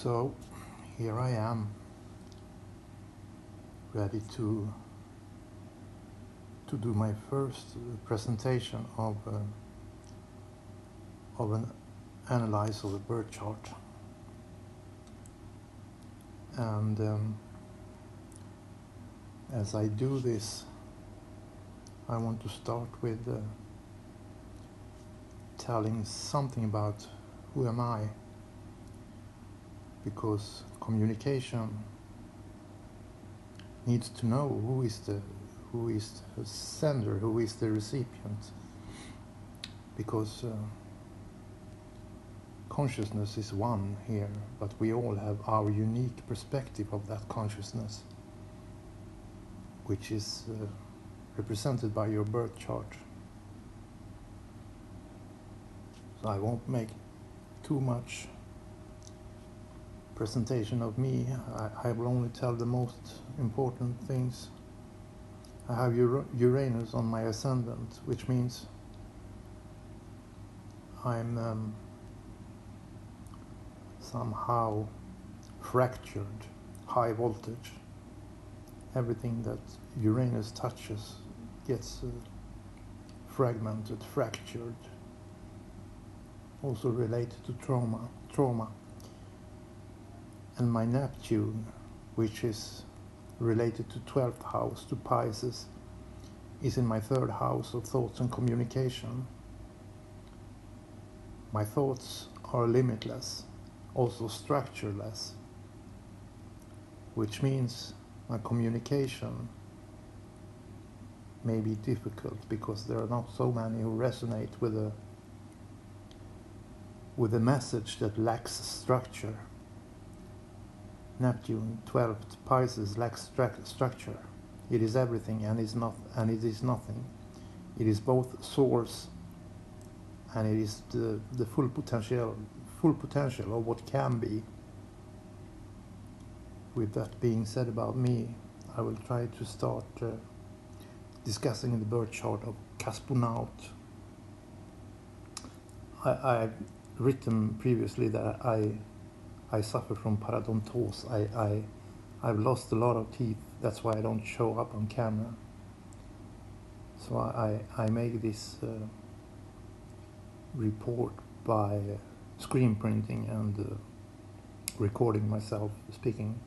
So here I am, ready to do my first presentation of an analysis of a birth chart. And as I do this, I want to start with telling something about who am I, because communication needs to know who is the sender, who is the recipient, because consciousness is one here, but we all have our unique perspective of that consciousness, which is represented by your birth chart. So I won't make too much presentation of me. I will only tell the most important things. I have Uranus on my ascendant, which means I'm somehow fractured, high voltage. Everything that Uranus touches gets fragmented, fractured. Also related to trauma. And my Neptune, which is related to 12th house, to Pisces, is in my 3rd house of thoughts and communication. My thoughts are limitless, also structureless, which means my communication may be difficult because there are not so many who resonate with a message that lacks structure. Neptune, 12th Pisces, lacks structure. It is everything and it is nothing. It is both source and it is the full potential of what can be. With that being said about me, I will try to start discussing the birth chart of Kasponaut. I've written previously that I suffer from parodontose. I've lost a lot of teeth. That's why I don't show up on camera. So I make this report by screen printing and recording myself speaking.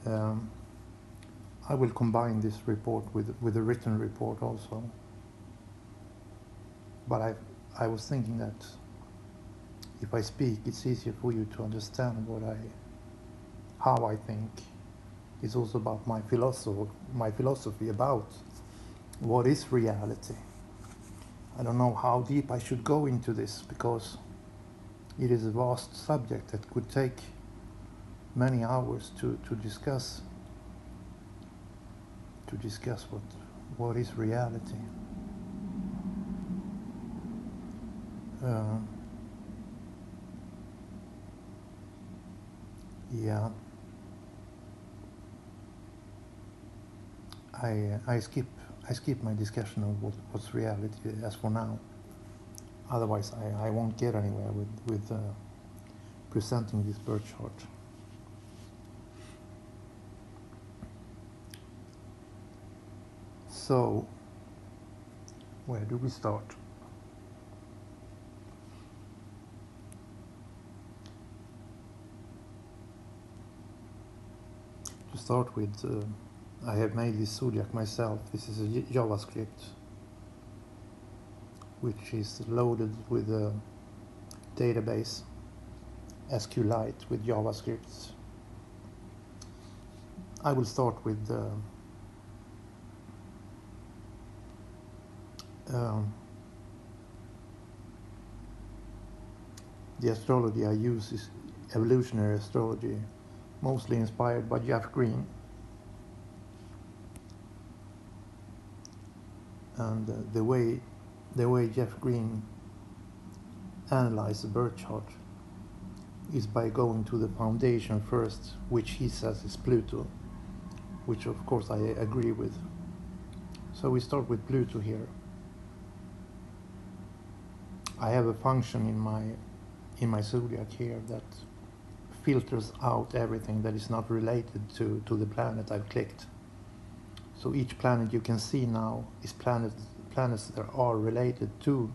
I will combine this report with a written report also. But I was thinking that if I speak, it's easier for you to understand how I think. It's also about my philosophy about what is reality. I don't know how deep I should go into this because it is a vast subject that could take many hours to discuss what is reality. Yeah, I skip my discussion of what's reality as for now. Otherwise, I won't get anywhere with presenting this birth chart. So, where do we start? To start with, I have made this zodiac myself. This is a JavaScript which is loaded with a database, SQLite with JavaScript. I will start with the astrology I use is evolutionary astrology, mostly inspired by Jeff Green. And the way Jeff Green analyzes a birth chart is by going to the foundation first, which he says is Pluto, which of course I agree with. So we start with Pluto here. I have a function in my in my zodiac here that filters out everything that is not related to the planet I've clicked. So each planet you can see now is planets that are related to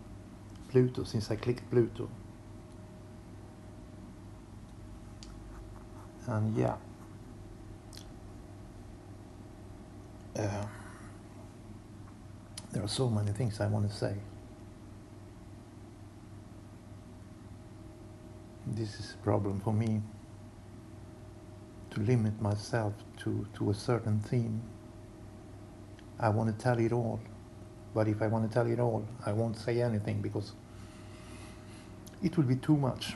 Pluto, since I clicked Pluto. And yeah, there are so many things I want to say. This is a problem for me, to limit myself to a certain theme. I want to tell it all, but if I want to tell it all, I won't say anything because it will be too much.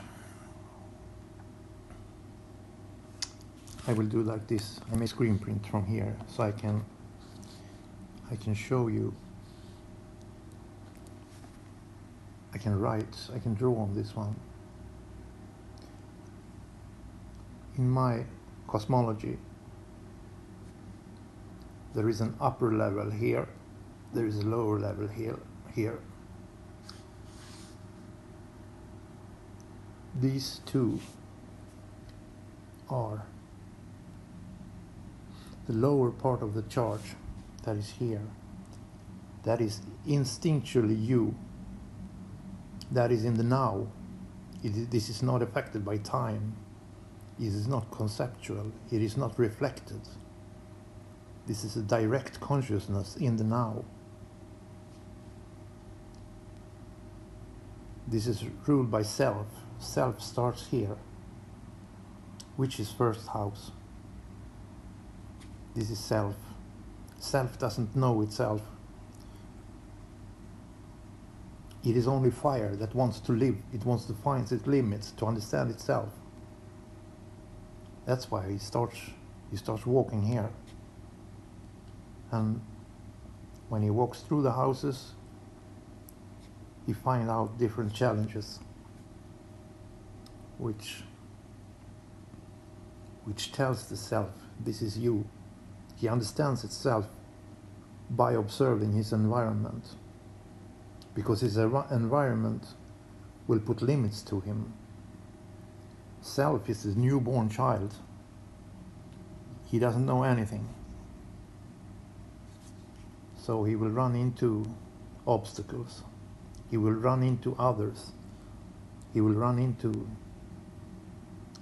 I will do like this. I may screen print from here so I can show you. I can write, I can draw on this one. In my cosmology, there is an upper level here, there is a lower level here. These two are the lower part of the chart that is here. That is instinctually you. That is in the now. This is not affected by time. It is not conceptual. It is not reflected. This is a direct consciousness in the now. This is ruled by self. Self starts here, which is first house. This is self. Self doesn't know itself. It is only fire that wants to live. It wants to find its limits, to understand itself. That's why he starts walking here. And when he walks through the houses, he finds out different challenges, which tells the self, this is you. He understands itself by observing his environment, because his environment will put limits to him. Self is a newborn child. He doesn't know anything. So he will run into obstacles. He will run into others. He will run into,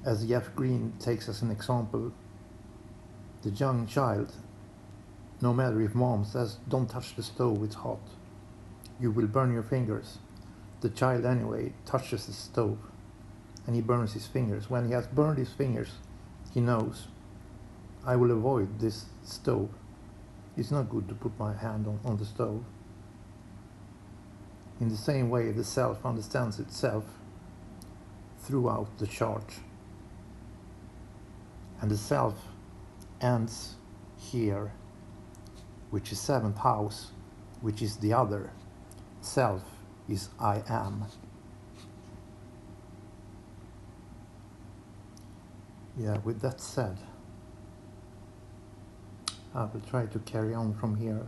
as Jeff Green takes as an example, the young child. No matter if mom says, don't touch the stove, it's hot. You will burn your fingers. The child anyway touches the stove and he burns his fingers. When he has burned his fingers, he knows, I will avoid this stove. It's not good to put my hand on the stove. In the same way, the self understands itself throughout the chart. And the self ends here, which is 7th house, which is the other. Self is I am. Yeah, with that said, I will try to carry on from here.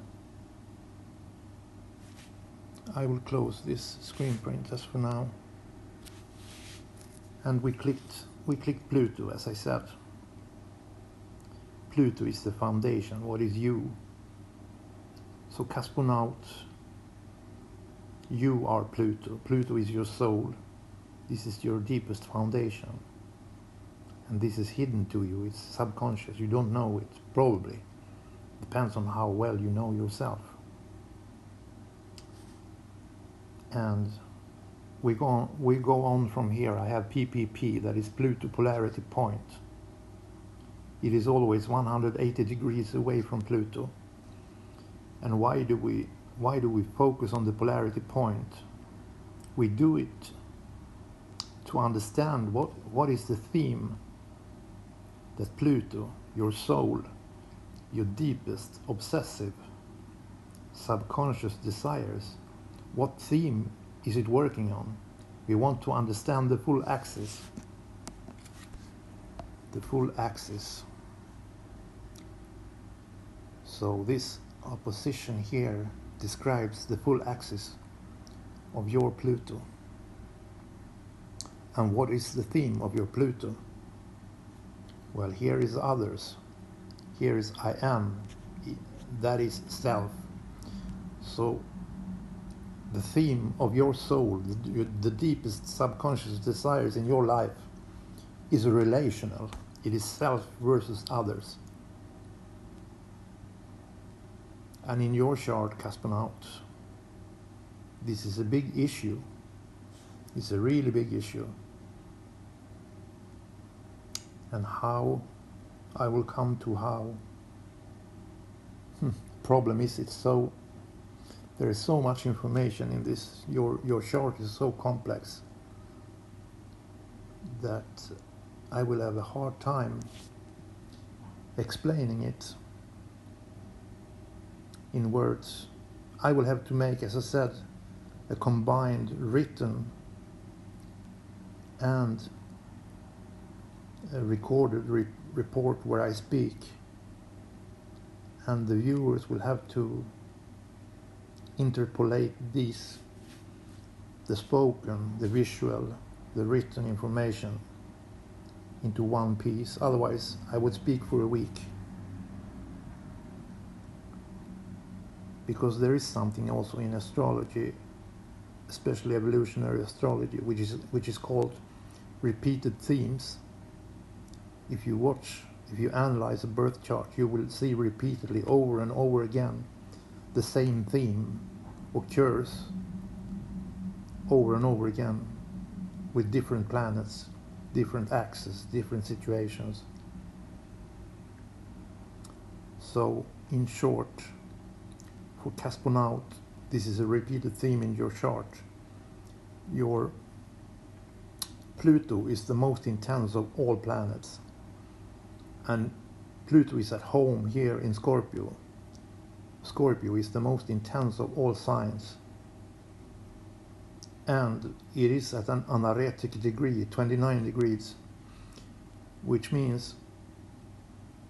I will close this screen print as for now. And we clicked Pluto, as I said. Pluto is the foundation. What is you? So Cosmonaut, you are Pluto. Pluto is your soul. This is your deepest foundation. And this is hidden to you. It's subconscious. You don't know it, probably. Depends on how well you know yourself. And we go on from here. I have PPP, that is Pluto polarity point. It is always 180 degrees away from Pluto. And why do we focus on the polarity point? We do it to understand what is the theme that Pluto, your soul, your deepest obsessive subconscious desires, what theme is it working on? We want to understand the full axis. The full axis. So this opposition here describes the full axis of your Pluto. And what is the theme of your Pluto? Well, here is others. Here is I am. That is self. So the theme of your soul, the deepest subconscious desires in your life, is relational. It is self versus others. And in your chart, Cosmonaut, this is a big issue. It's a really big issue. And how, I will come to how. Problem is, there is so much information in this. Your chart is so complex that I will have a hard time explaining it in words. I will have to make, as I said, a combined written and a recorded report where I speak, and the viewers will have to interpolate these, the spoken, the visual, the written information into one piece. Otherwise I would speak for a week, because there is something also in astrology, especially evolutionary astrology, which is called repeated themes. If you analyze a birth chart, you will see repeatedly, over and over again, the same theme occurs over and over again with different planets, different axes, different situations. So, in short, for Cosmonaut, this is a repeated theme in your chart. Your Pluto is the most intense of all planets. And Pluto is at home here in Scorpio. Scorpio is the most intense of all signs. And it is at an anaretic degree, 29 degrees, which means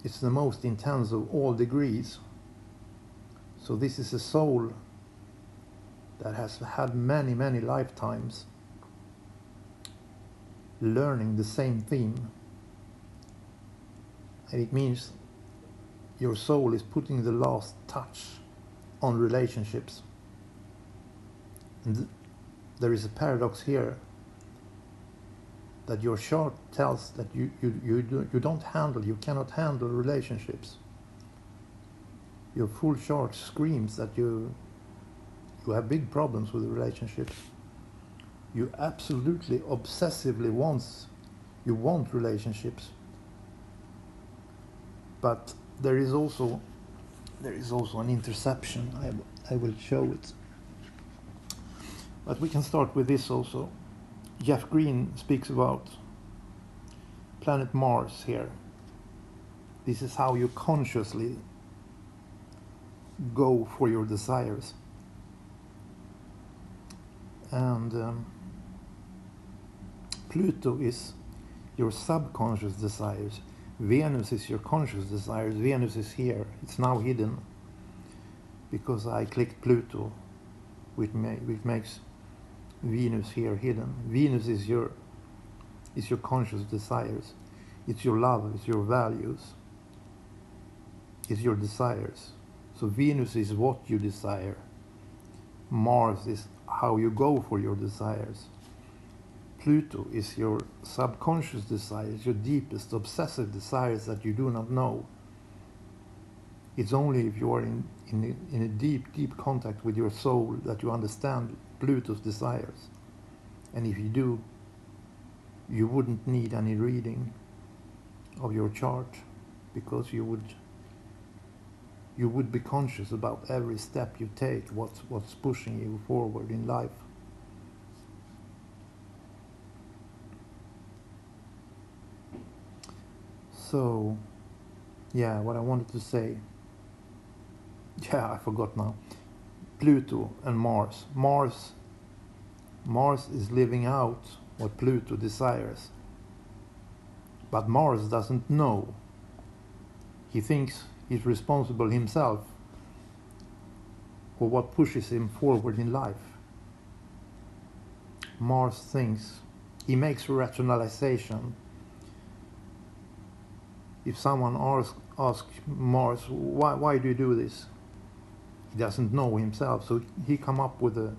it's the most intense of all degrees. So this is a soul that has had many, many lifetimes learning the same theme. And it means your soul is putting the last touch on relationships. And there is a paradox here, that your chart tells that you cannot handle relationships. Your full chart screams that you have big problems with relationships. You absolutely obsessively want relationships. But there is also an interception. I will show it. But we can start with this also. Jeff Green speaks about planet Mars here. This is how you consciously go for your desires. And Pluto is your subconscious desires. Venus is your conscious desires. Venus is here. It's now hidden because I clicked Pluto, which makes Venus here hidden. Venus is your conscious desires. It's your love. It's your values. It's your desires. So Venus is what you desire. Mars is how you go for your desires. Pluto is your subconscious desires, your deepest obsessive desires that you do not know. It's only if you are in a deep contact with your soul that you understand Pluto's desires. And if you do, you wouldn't need any reading of your chart, because you would be conscious about every step you take, what's pushing you forward in life. So, yeah, what I wanted to say. Yeah, I forgot now. Pluto and Mars. Mars is living out what Pluto desires. But Mars doesn't know. He thinks he's responsible himself for what pushes him forward in life. Mars thinks he makes a rationalization. If someone asks Mars, why do you do this? He doesn't know himself, so he come up with a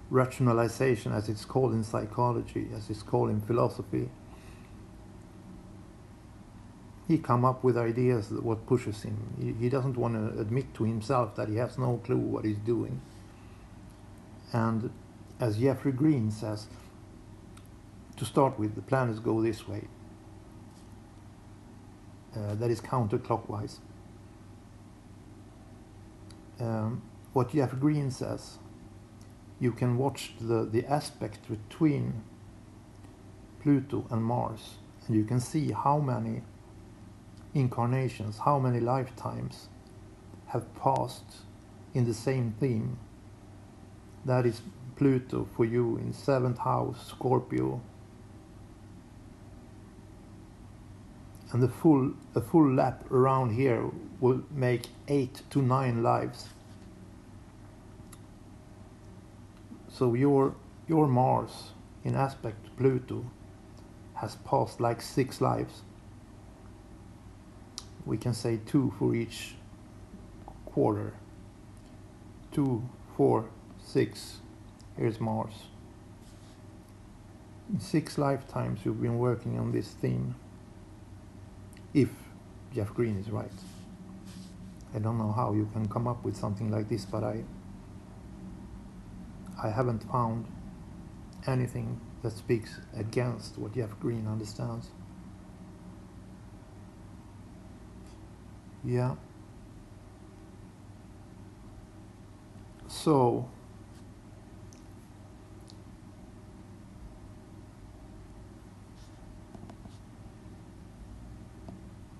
rationalization, as it's called in psychology, as it's called in philosophy. He come up with ideas that what pushes him. He doesn't want to admit to himself that he has no clue what he's doing. And as Jeffrey Green says, to start with, the planets go this way. That is counterclockwise. What Jeff Green says, you can watch the aspect between Pluto and Mars, and you can see how many incarnations, how many lifetimes have passed in the same theme. That is Pluto for you in 7th house, Scorpio. And a full lap around here will make 8 to 9 lives. So your Mars in aspect to Pluto has passed like 6 lives. We can say 2 for each quarter. 2, 4, 6. Here's Mars. In 6 lifetimes you've been working on this theme. If Jeff Green is right. I don't know how you can come up with something like this, but I haven't found anything that speaks against what Jeff Green understands. Yeah. So